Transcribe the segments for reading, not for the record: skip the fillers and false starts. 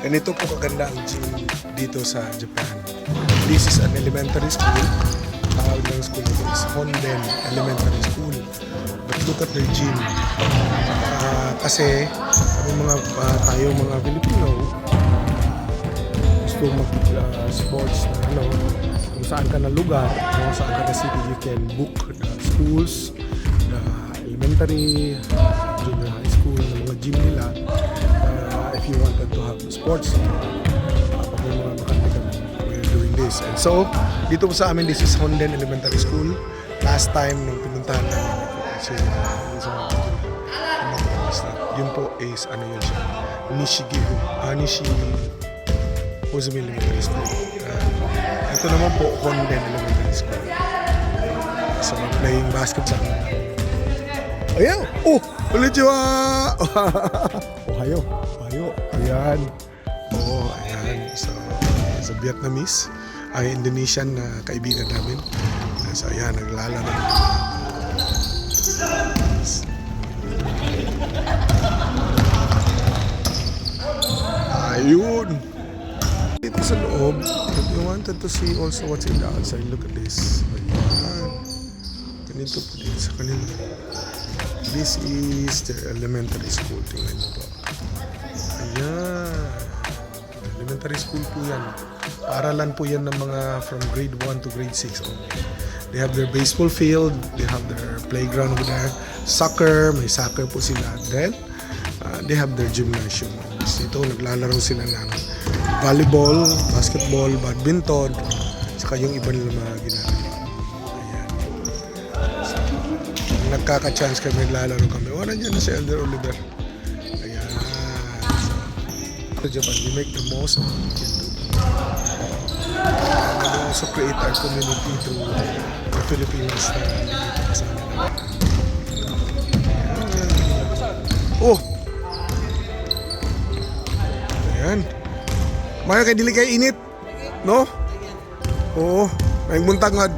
Ganito po kaganda ang gym dito sa Japan. This is an elementary school. Tawag ng school ito is Honden Elementary School. But look at their gym. Kasi tayo mga Filipino gusto mag-sports na kung saan ka na lugar, kung saan ka na city, you can book the schools, the elementary, junior high school, ng mga gym nila. If you wanted to have sports, pag may mga makakita, we're doing this. And so, dito po sa amin, this is Honden Elementary School. Last time nung pinuntahan namin, yun po is yun siya, Nishi Ozumi Elementary School. Ito naman po, Honden Elementary School. So, playing basketball. Ayaw! Oh! Konnichiwa! Ohayo! Ayan. Oo, ayan. So, sa Vietnamese, ay Indonesian na kaibigan namin. So, ayan, naglalaro. Ayun! Dito sa loob, if you wanted to see also what's in the outside, look at this. Ayan. Ganito po dito sa kanila. This is the elementary school. Tingnan niyo po. Ayan. Elementary school po yan. Paaralan po yan ng mga from grade 1 to grade 6 only. They have their baseball field. They have their playground over there. Soccer. May soccer po sila. Then, they have their gymnasium. Dito, naglalaro sila ng volleyball, basketball, badminton, saka yung iba nila mga ginagawa. Ayan. So, nagkaka-chance kami, naglalaro kami. O, nandiyan na si Elder Oliver. Ayan. So, Japan, we make the most of what we can do. We also create our community through the Filipinos na dito kasama namin. Oh! Ayan. Maya kay dili kay init, no? Oo, may buntag nga.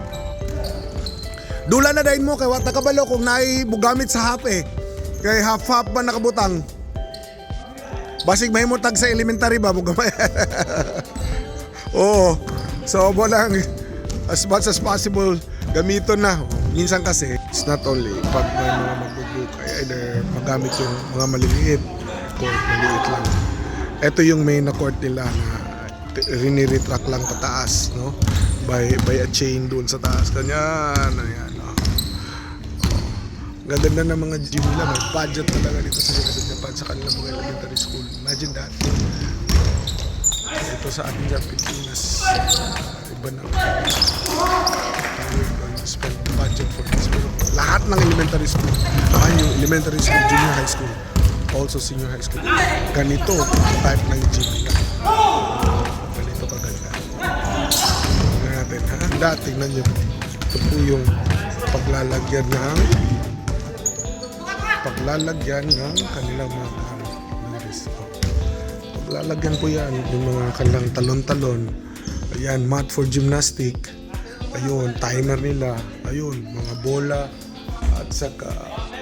Dula na dahin mo kay wata kabalo kung naay bugamit sa half eh. Kay half ba nakabutang. Basig may mo tag sa elementary ba mo gamay. Oo. So mo lang as much as possible gamiton na. Minsan kasi it's not only pag may mga magbubuk ay either magamit yung mga maliliit or maliit lang. Ito yung main na court nila na rini-retract lang pataas, no? By a chain doon sa taas. Ganyan, ayan. Ganda ng mga gym nila. May budget talaga dito sa Japan sa kanilang mga elementary school. Imagine that. Ito sa ating Pilipinas, iba na. Spend budget for this. Pero lahat ng elementary school, yung elementary school, junior high school, also senior high school, ganito type ng gym nila. Ganito kaganda. Tingnan natin, ha? Tingnan nyo. Ito po yung paglalagyan ng kanilang mga paglalagyan po yan yung mga kanilang talon-talon. Ayan, mat for gymnastic. Ayun, timer nila. Ayun, mga bola at saka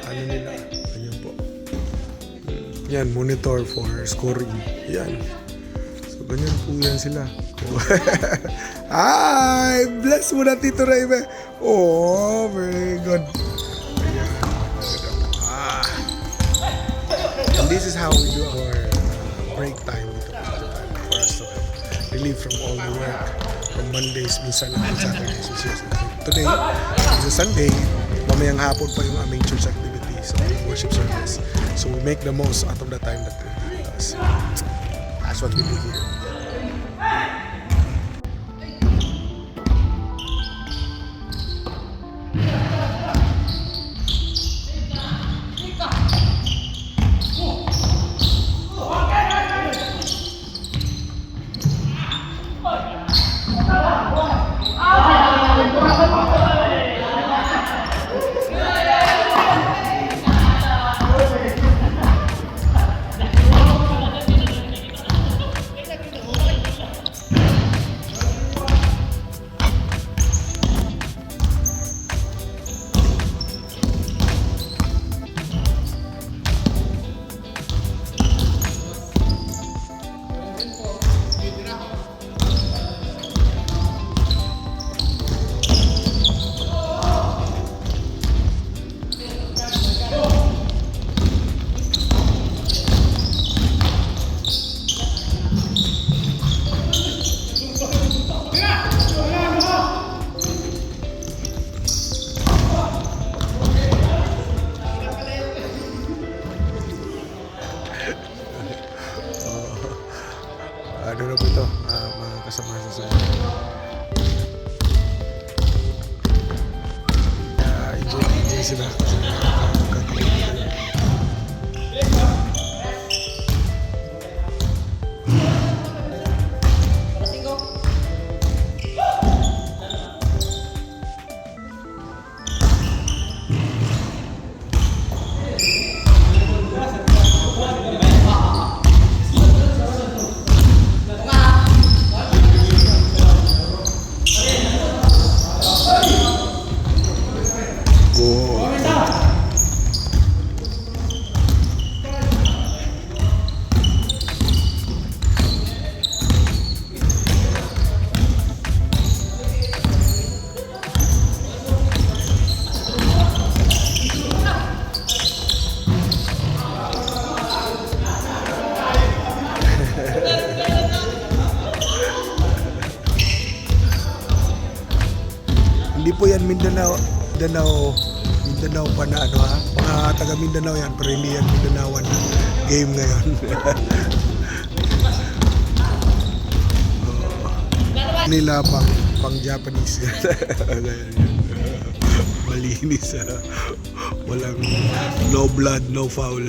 nila. Ayun po. Yan, monitor for scoring. Yan. So, ganyan po yan sila. Ay, bless mo na Tito Raybe. Oh, very good. Ayan. And this is how we do our break time dito for us to relieve from all the work from Mondays, minsan lang Saturdays. Today is a Sunday. Mamayang hapon pa yung aming church activities, so worship service. So we make the most out of the time that we have with us. That's what we do here. ano na po ito, mga kasama sa enjoy sila kasi kakalimutan nila. Hindi po yan Mindanao pa na ano ha. Mga taga Mindanao yan, pero hindi yan Mindanaoan game ngayon. Nila pang Japanese. Malinis ha. Walang no blood, no foul.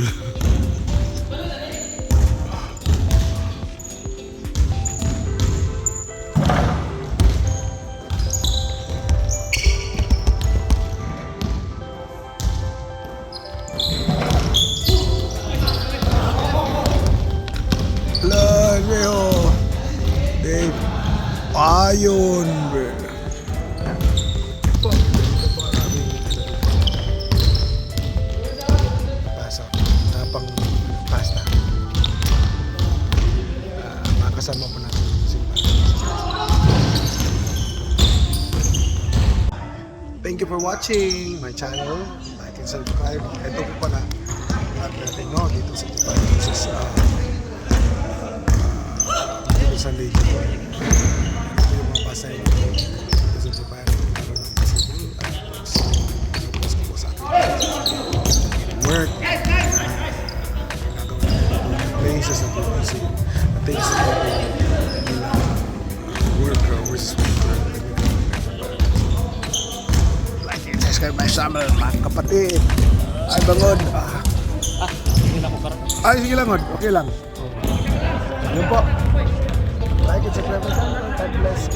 Dave, ayun, bro. Pasok, pang pasta. Makasama po natin si Thank you for watching my channel. Like and subscribe. Ito po pala natin, no, dito sa Japan. This is sa lady ko. Ito yung mga pasay dito sa Japan. Meron ng basketball sa atin. Work. Nagagawa natin places na busy. The things that work versus like and subscribe my channel, mga kapatid. Ay, bangod. Sige lang ko parang. Ay, sige lang, okay lang. Yun po. Like and subscribe my channel. God bless.